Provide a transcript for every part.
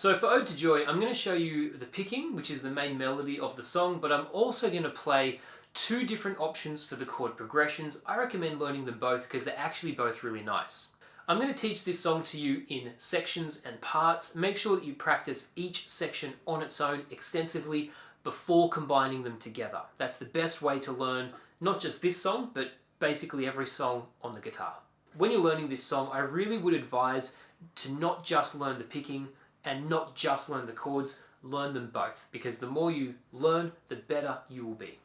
So for Ode to Joy, I'm going to show you the picking, which is the main melody of the song, but I'm also going to play two different options for the chord progressions. I recommend learning them both because they're actually both really nice. I'm going to teach this song to you in sections and parts. Make sure that you practice each section on its own extensively before combining them together. That's the best way to learn not just this song, but basically every song on the guitar. When you're learning this song, I really would advise to not just learn the picking and not just learn the chords, learn them both, because the more you learn, the better you will be.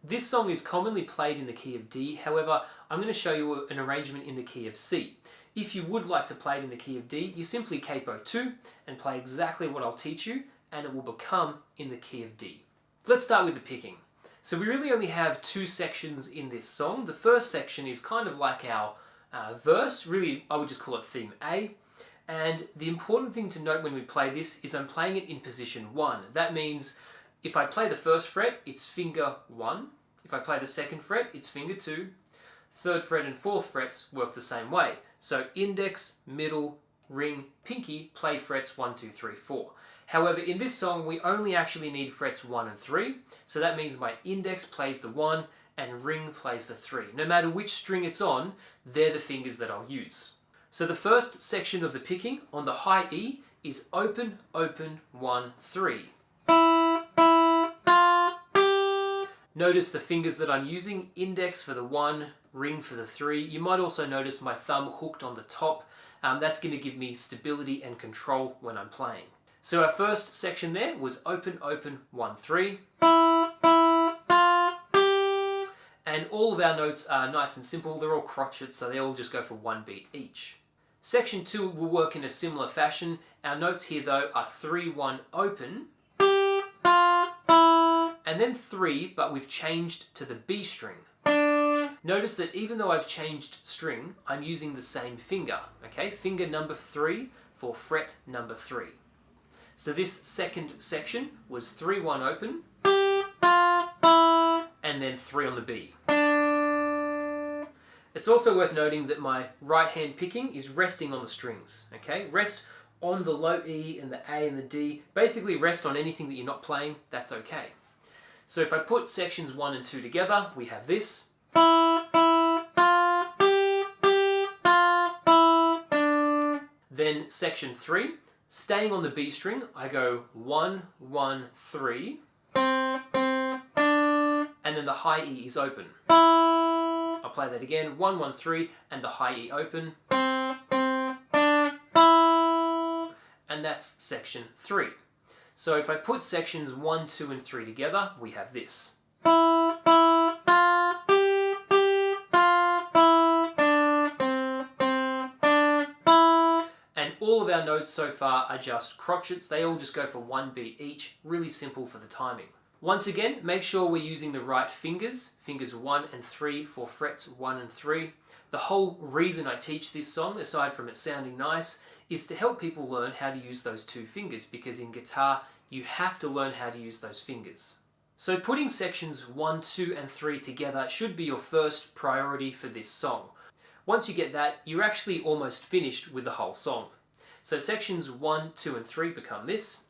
This song is commonly played in the key of D, however, I'm going to show you an arrangement in the key of C. If you would like to play it in the key of D, you simply capo 2 and play exactly what I'll teach you, and it will become in the key of D. Let's start with the picking. So we really only have two sections in this song. The first section is kind of like our verse, really I would just call it theme A. And the important thing to note when we play this is I'm playing it in position 1. That means if I play the first fret, it's finger 1. If I play the second fret, it's finger 2. Third fret and fourth frets work the same way. So index, middle, ring, pinky play frets 1, 2, 3, 4. However, in this song, we only actually need frets 1 and 3. So that means my index plays the 1 and ring plays the 3. No matter which string it's on, they're the fingers that I'll use. So the first section of the picking on the high E is open, open, 1, 3. Notice the fingers that I'm using, index for the 1, ring for the 3. You might also notice my thumb hooked on the top. That's going to give me stability and control when I'm playing. So our first section there was open, open, 1, 3. And all of our notes are nice and simple. They're all crotchets, so they all just go for 1 beat each. Section 2 will work in a similar fashion. Our notes here though are 3, 1, open, and then 3, but we've changed to the B string. Notice that even though I've changed string, I'm using the same finger, okay? Finger number 3 for fret number 3. So this second section was 3, 1, open, and then 3 on the B. It's also worth noting that my right hand picking is resting on the strings, okay? Rest on the low E and the A and the D. Basically rest on anything that you're not playing, that's okay. So if I put sections 1 and 2 together, we have this. Then section 3, staying on the B string, I go 1, 1, 3, and then the high E is open. I'll play that again, 1, 1, 3, and the high E open. And that's section 3. So if I put sections 1, 2, and 3 together, we have this. And all of our notes so far are just crotchets. They all just go for 1 beat each. Really simple for the timing. Once again, make sure we're using the right fingers. Fingers 1 and 3 for frets 1 and 3. The whole reason I teach this song, aside from it sounding nice, is to help people learn how to use those two fingers, because in guitar, you have to learn how to use those fingers. So putting sections 1, 2, and 3 together should be your first priority for this song. Once you get that, you're actually almost finished with the whole song. So sections 1, 2, and 3 become this.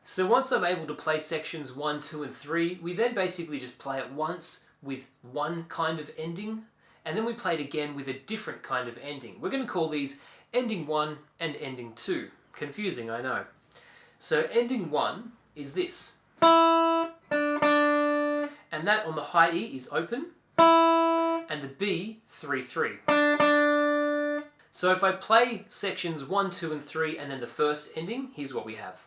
So once I'm able to play sections 1, 2, and 3, we then basically just play it once with one kind of ending, and then we play it again with a different kind of ending. We're going to call these ending 1 and ending 2. Confusing, I know. So ending 1 is this. And that on the high E is open, and the B, 3, 3. So if I play sections 1, 2, and 3, and then the first ending, here's what we have.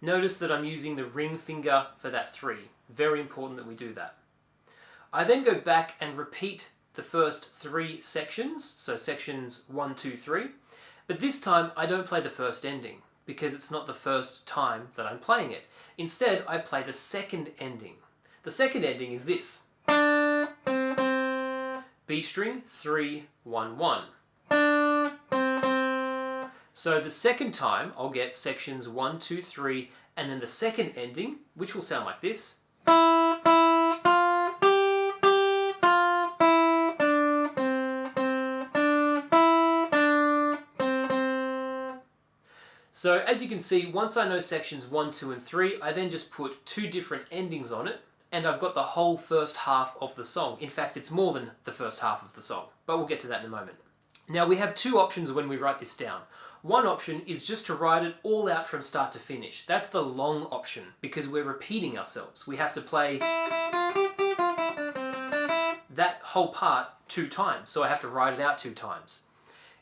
Notice that I'm using the ring finger for that 3. Very important that we do that. I then go back and repeat the first 3 sections, so sections 1, 2, 3, but this time I don't play the first ending because it's not the first time that I'm playing it. Instead, I play the second ending. The second ending is this. B string, 3, 1, 1. So the second time I'll get sections 1, 2, 3, and then the second ending, which will sound like this. So as you can see, once I know sections 1, 2, and 3, I then just put 2 different endings on it, and I've got the whole first half of the song. In fact, it's more than the first half of the song, but we'll get to that in a moment. Now we have 2 options when we write this down. One option is just to write it all out from start to finish. That's the long option, because we're repeating ourselves. We have to play that whole part 2 times, so I have to write it out 2 times.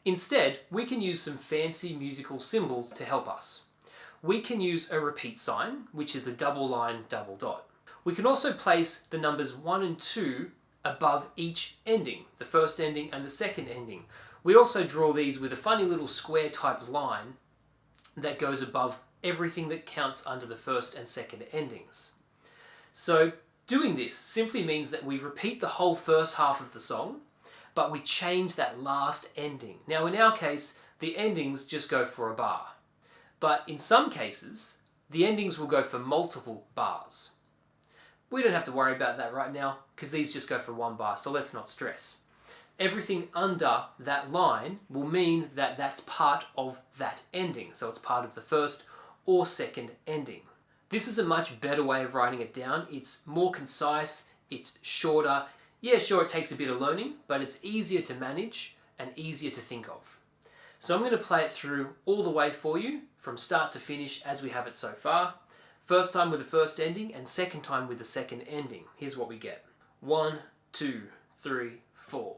Instead, we can use some fancy musical symbols to help us. We can use a repeat sign, which is a double line, double dot. We can also place the numbers 1 and 2 above each ending, the first ending and the second ending. We also draw these with a funny little square type line that goes above everything that counts under the first and second endings. So doing this simply means that we repeat the whole first half of the song, but we change that last ending. Now in our case, the endings just go for a bar. But in some cases, the endings will go for multiple bars. We don't have to worry about that right now, because these just go for 1 bar, so let's not stress. Everything under that line will mean that that's part of that ending, so it's part of the first or second ending. This is a much better way of writing it down. It's more concise, it's shorter. Yeah, sure, it takes a bit of learning, but it's easier to manage and easier to think of. So I'm going to play it through all the way for you, from start to finish as we have it so far. First time with the first ending and second time with the second ending. Here's what we get. 1, 2, 3, 4.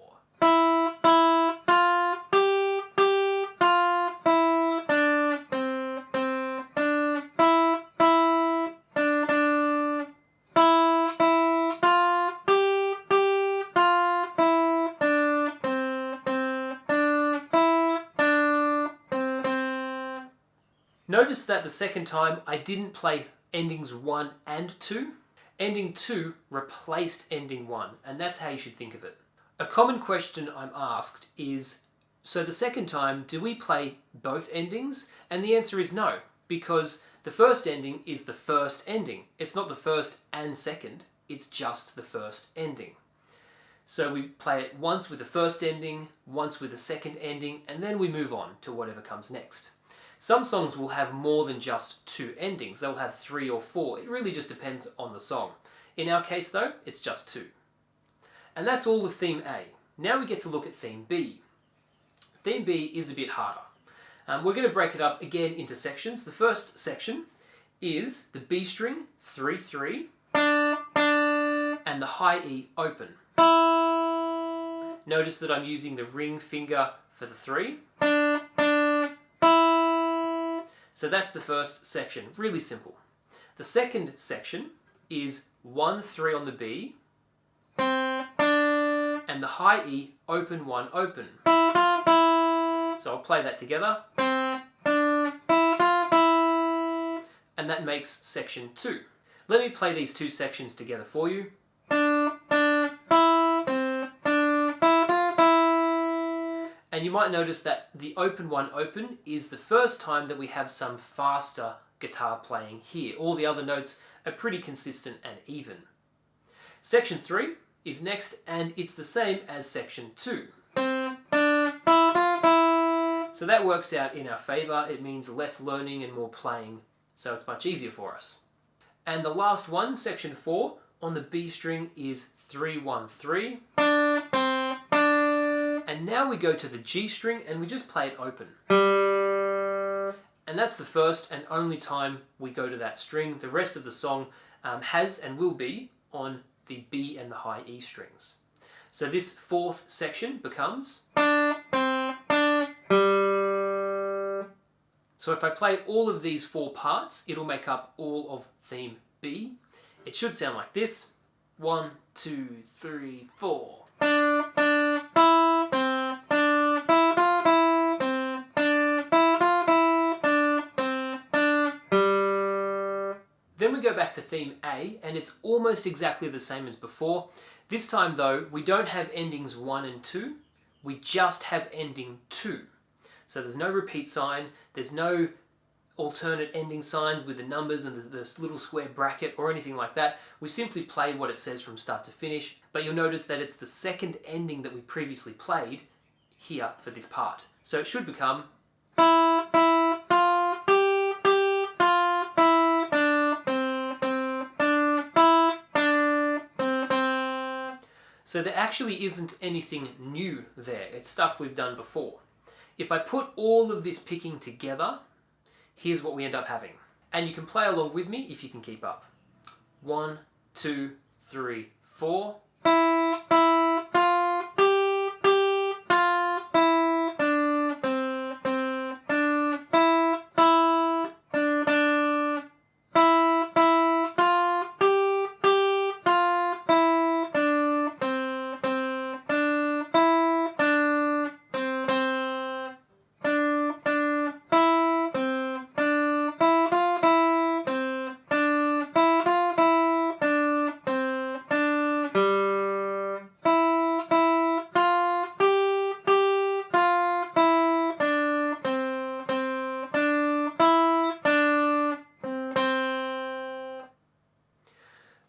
Notice that the second time I didn't play endings 1 and 2. Ending 2 replaced ending 1, and that's how you should think of it. A common question I'm asked is, so the second time, do we play both endings? And the answer is no, because the first ending is the first ending. It's not the first and second, it's just the first ending. So we play it once with the first ending, once with the second ending, and then we move on to whatever comes next. Some songs will have more than just 2 endings. They'll have 3 or 4. It really just depends on the song. In our case though, it's just 2. And that's all of theme A. Now we get to look at theme B. Theme B is a bit harder. We're going to break it up again into sections. The first section is the B string, 3-3, and the high E open. Notice that I'm using the ring finger for the 3. So that's the first section, really simple. The second section is 1-3 on the B, and the high E, open 1, open. So I'll play that together. And that makes section 2. Let me play these 2 sections together for you. And you might notice that the open 1, open is the first time that we have some faster guitar playing here. All the other notes are pretty consistent and even. Section 3 is next, and it's the same as section 2. So that works out in our favour. It means less learning and more playing, so it's much easier for us. And the last one, section 4, on the B string is 3-1-3. And now we go to the G string and we just play it open. And that's the first and only time we go to that string. The rest of the song has and will be on the B and the high E strings. So this fourth section becomes... So if I play all of these 4 parts, it'll make up all of theme B. It should sound like this. 1, 2, 3, 4. Then we go back to theme A, and it's almost exactly the same as before. This time though, we don't have endings 1 and 2, we just have ending 2. So there's no repeat sign, there's no alternate ending signs with the numbers and this little square bracket or anything like that. We simply play what it says from start to finish, but you'll notice that it's the second ending that we previously played here for this part. So it should become. So there actually isn't anything new there. It's stuff we've done before. If I put all of this picking together, here's what we end up having. And you can play along with me if you can keep up. 1, 2, 3, 4.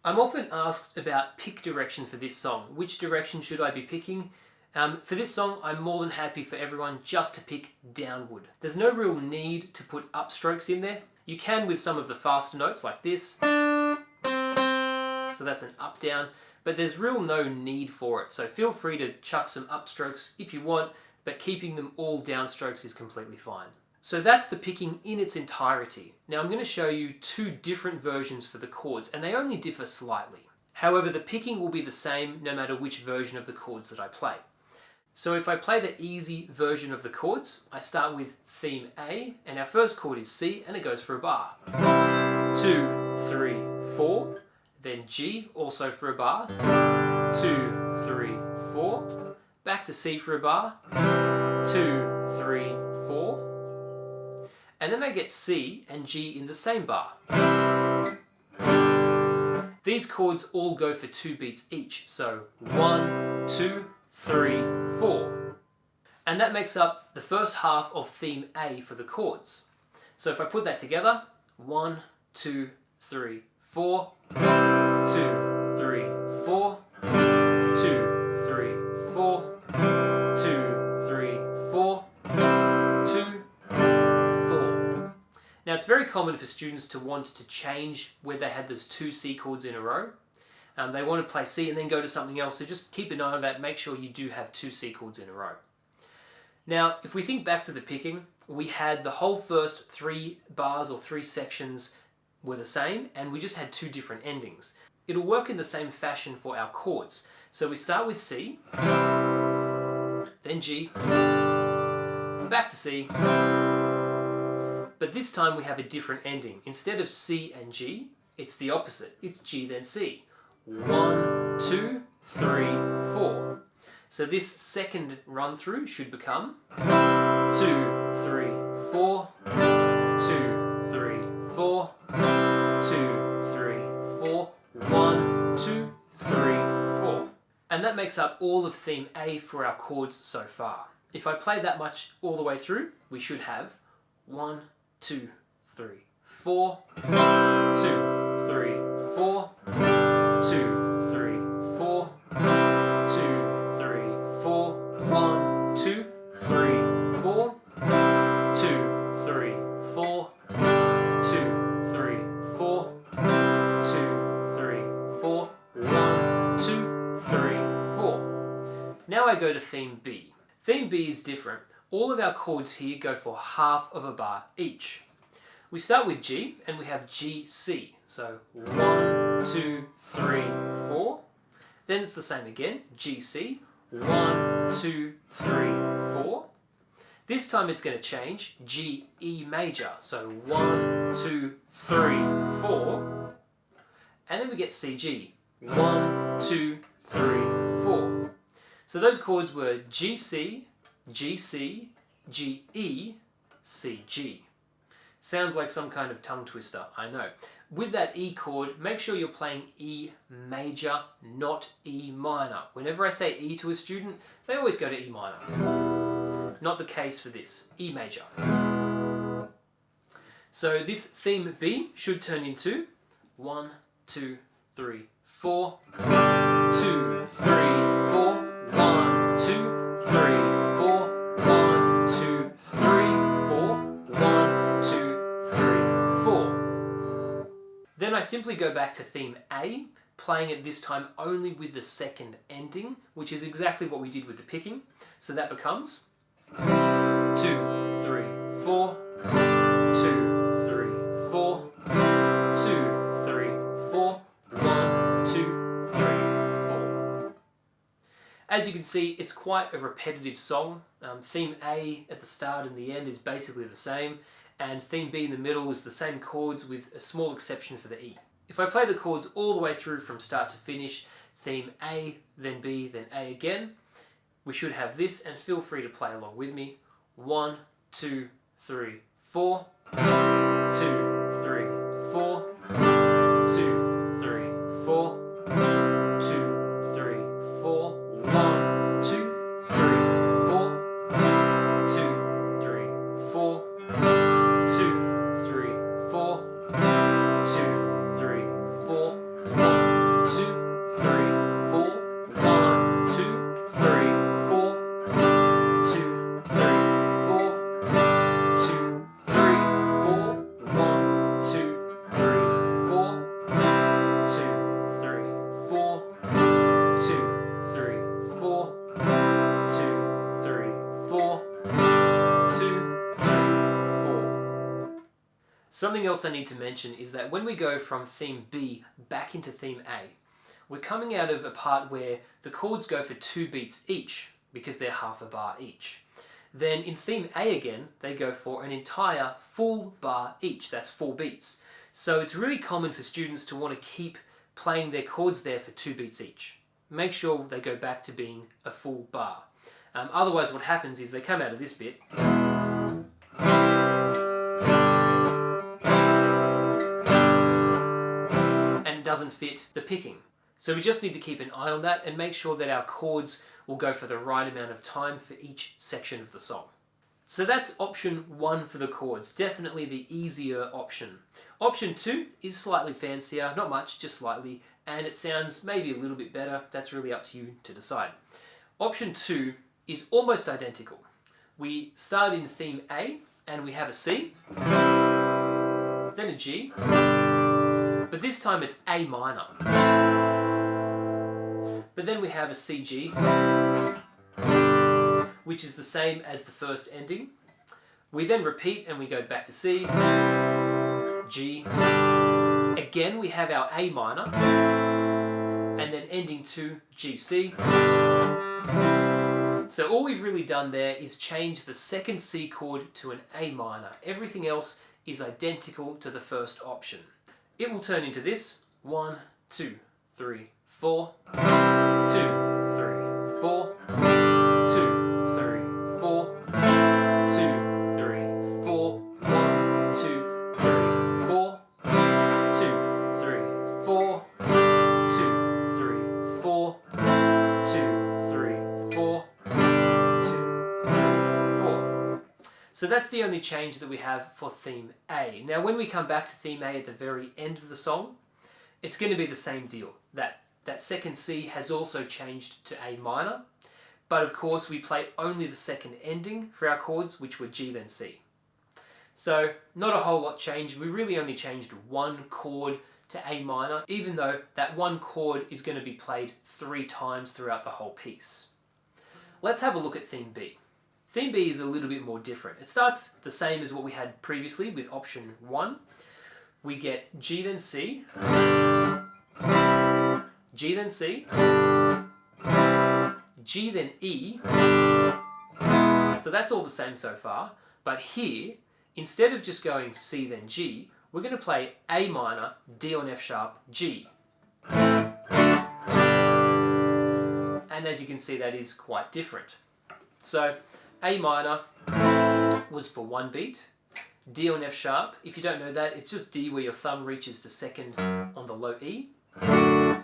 I'm often asked about pick direction for this song. Which direction should I be picking? For this song, I'm more than happy for everyone just to pick downward. There's no real need to put upstrokes in there. You can with some of the faster notes like this. So that's an up down, but there's real no need for it. So feel free to chuck some upstrokes if you want, but keeping them all downstrokes is completely fine. So that's the picking in its entirety. Now I'm going to show you two different versions for the chords, and they only differ slightly. However, the picking will be the same no matter which version of the chords that I play. So if I play the easy version of the chords, I start with theme A, and our first chord is C, and it goes for a bar. 2, 3, 4, then G, also for a bar. 2, 3, 4, back to C for a bar. 2, 3, 4. And then I get C and G in the same bar. These chords all go for 2 beats each, so 1, 2, 3, 4. And that makes up the first half of theme A for the chords. So if I put that together, 1, 2, 3, 4, 2, 3, 4, 2, 3, 4, 2, 3, 4, 2, Now it's very common for students to want to change where they had those 2 C chords in a row. They want to play C and then go to something else, so just keep an eye on that, make sure you do have 2 C chords in a row. Now, if we think back to the picking, we had the whole first 3 bars or 3 sections were the same, and we just had 2 different endings. It'll work in the same fashion for our chords. So we start with C, then G, back to C, but this time we have a different ending. Instead of C and G, it's the opposite. It's G then C. 1, 2, 3, 4. So this second run through should become 2, 3, 4, 2, 3, 4, 2, 3, 4, 1, 2, 3, 4. And that makes up all of theme A for our chords so far. If I play that much all the way through, we should have 1, 2, 3, 4, 2, 3, 4, 2, 3, 4, 2, 3, 4, 1, 2, 3, 4, 2, 3, 4, 2, 3, 4, 2, 3, 4, 1, 2, 3, 4. Now I go to theme B. Theme B is different. All of our chords here go for half of a bar each. We start with G and we have G, C. So 1, 2, 3, 4. Then it's the same again, G, C. 1, 2, 3, 4. This time it's going to change, G, E major. So 1, 2, 3, 4. And then we get C, G. 1, 2, 3, 4. So those chords were G, C, G, C, G, E, C, G. Sounds like some kind of tongue twister, I know. With that E chord, make sure you're playing E major, not E minor. Whenever I say E to a student, they always go to E minor. Not the case for this, E major. So this theme B should turn into 1, 2, 3, 4, 2, 3, 4, 1, 2, 3, 4, 1, 2, 3, 4, 1, 2, 3, 4. Then I simply go back to theme A, playing it this time only with the second ending, which is exactly what we did with the picking. So that becomes 2, 3, 4, 2, 3, 4, 2, 3, 4, 1, 2, 3, 4. As you can see, it's quite a repetitive song. Theme A at the start and the end is basically the same, and theme B in the middle is the same chords with a small exception for the E. If I play the chords all the way through from start to finish, theme A, then B, then A again, we should have this, and feel free to play along with me. 1, 2, 3, 4, 2, 3, 4, 2, 3, 4, 2, 3, 4, 1, 2, 3, 4, 2, 3, 4, 2, 3, 4, 2, 3, 4, 1, 2, 3, 4, 1, 2, 3, 4, 2, 3, 4, 2, 3, 4, 1, 2, 3, 4, 2, 3, 4, 2, 3, 4, 2, 3, 4, 2, 3, 4. Something else I need to mention is that when we go from theme B back into theme A, we're coming out of a part where the chords go for 2 beats each because they're half a bar each. Then in theme A again, they go for an entire full bar each. That's 4 beats. So it's really common for students to want to keep playing their chords there for 2 beats each. Make sure they go back to being a full bar. Otherwise what happens is they come out of this bit and it doesn't fit the picking. So we just need to keep an eye on that and make sure that our chords will go for the right amount of time for each section of the song. So that's option 1 for the chords, definitely the easier option. Option 2 is slightly fancier, not much, just slightly, and it sounds maybe a little bit better. That's really up to you to decide. Option 2 is almost identical. We start in theme A and we have a C, then a G, but this time it's A minor. But then we have a C G, which is the same as the first ending. We then repeat and we go back to C, G. Again we have our A minor, and then ending to G, C. So all we've really done there is change the second C chord to an A minor. Everything else is identical to the first option. It will turn into this: 1, 2, 3, 4, 2, 3, 4, 2, 3, 4, 2, 3, 4, 1, 2, 3, 4, 2, 3, 4, 2, 3, 4, 2, 3, 4, 2, 3, 4. So that's the only change that we have for theme A. Now when we come back to theme A at the very end of the song, it's going to be the same deal. That second C has also changed to A minor, but of course we play only the second ending for our chords, which were G then C. So not a whole lot changed. We really only changed one chord to A minor, even though that one chord is going to be played 3 times throughout the whole piece. Let's have a look at theme B. Theme B is a little bit more different. It starts the same as what we had previously with option 1. We get G then C, G then C, G then E. So that's all the same so far. But here, instead of just going C then G, we're going to play A minor, D on F sharp, G. And as you can see, that is quite different. So A minor was for 1 beat. D on F sharp, if you don't know that, it's just D where your thumb reaches to second on the low E.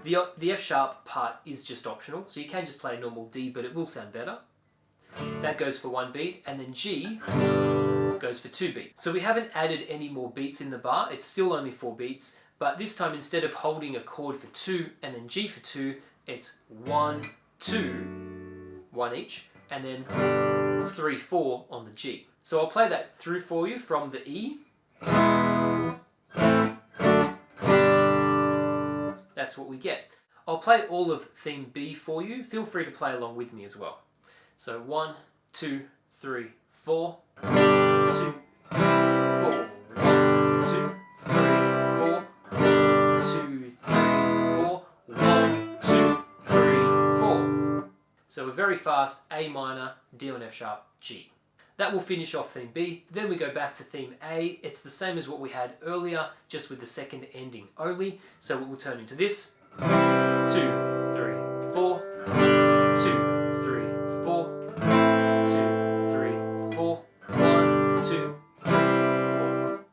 The F sharp part is just optional, so you can just play a normal D, but it will sound better. that goes for 1 beat, and then G goes for 2 beats. So we haven't added any more beats in the bar, it's still only 4 beats, but this time instead of holding a chord for 2 and then G for 2, it's 1, 2, 1 each, and then 3, 4 on the G. So I'll play that through for you from the E. That's what we get. I'll play all of theme B for you. Feel free to play along with me as well. So 1, 2, 3, 4, 2, 4, 1, 2, 3, 4, 2, 3, 4, 1, 2, 3, 4. So a very fast A minor, D on F sharp, G. That will finish off theme B. Then we go back to theme A. It's the same as what we had earlier, just with the second ending only. So it will turn into this. 2, 3, 4, 2, 3, 4, 2, 3, 4, 1, 2, 3, 4.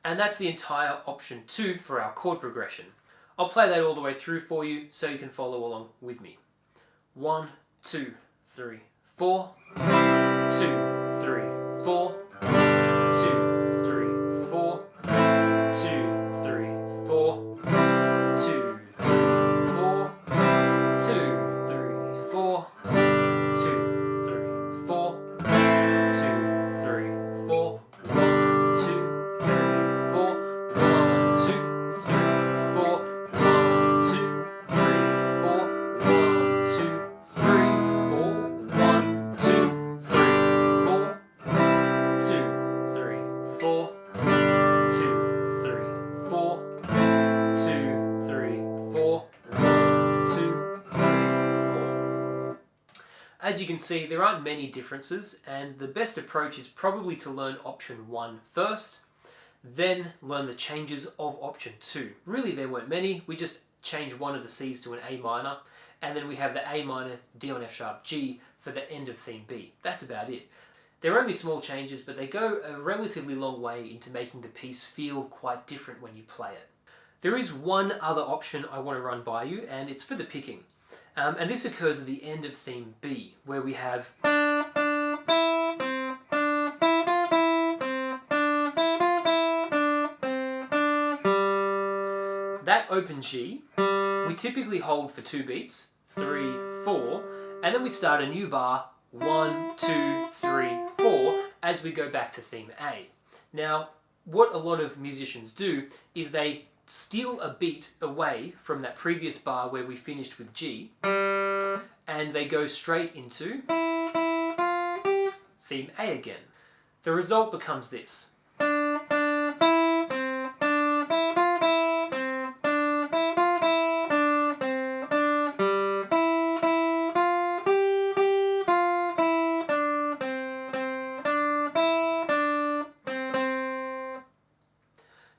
And that's the entire option 2 for our chord progression. I'll play that all the way through for you so you can follow along with me. 1, 2, 3, 4, 2, 3, 4, 2, 3, 4, 2, 3, 4, 2, 3, 4, 2, 3, 4, 2, 3, 4, 2, 3, 4, 1, 2, 3, 4, 1, 2, 3, 4, 1, 2, 3, 4, 1, 2, 3, 4, 1, 2, 3, 4, 2, 3, 4, 2, 3, 4, 2, 3, 4, 1, 2, 3, 4. As you can see, there aren't many differences, and the best approach is probably to learn option 1 first, then learn the changes of option 2. Really, there weren't many. We just changed one of the C's to an A minor, and then we have the A minor, D on F sharp, G for the end of theme B. That's about it. They're only small changes, but they go a relatively long way into making the piece feel quite different when you play it. There is one other option I want to run by you, and it's for the picking. And this occurs at the end of theme B, where we have that open G. We typically hold for 2 beats, 3, 4, and then we start a new bar, 1, 2, 3, 4, as we go back to theme A. Now, what a lot of musicians do is they steal a beat away from that previous bar where we finished with G, and they go straight into theme A again. The result becomes this.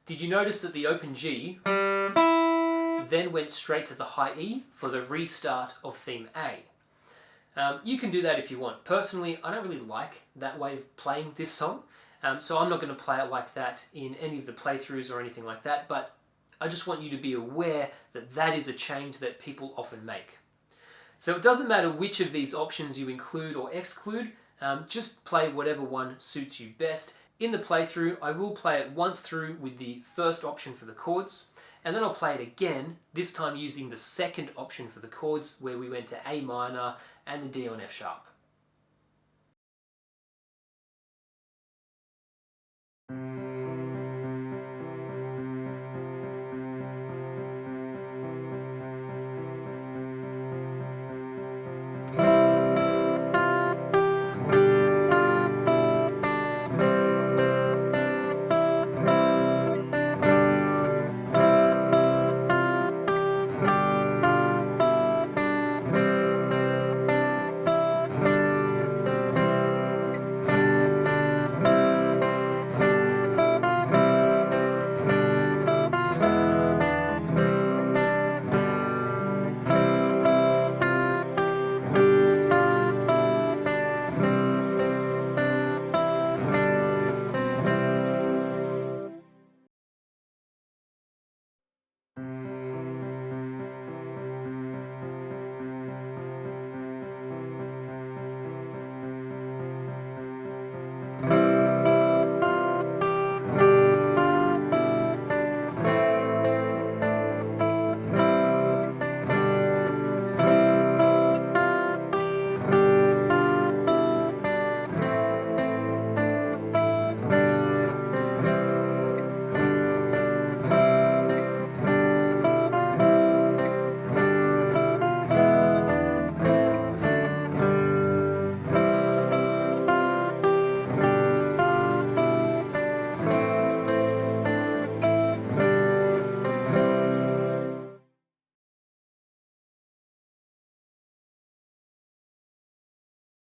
Did you notice that the open G then went straight to the high E for the restart of theme A? You can do that if you want. Personally, I don't really like that way of playing this song, so I'm not going to play it like that in any of the playthroughs or anything like that, but I just want you to be aware that that is a change that people often make. So it doesn't matter which of these options you include or exclude, just play whatever one suits you best. In the playthrough, I will play it once through with the first option for the chords, and then I'll play it again, this time using the second option for the chords, where we went to A minor and the D on F sharp.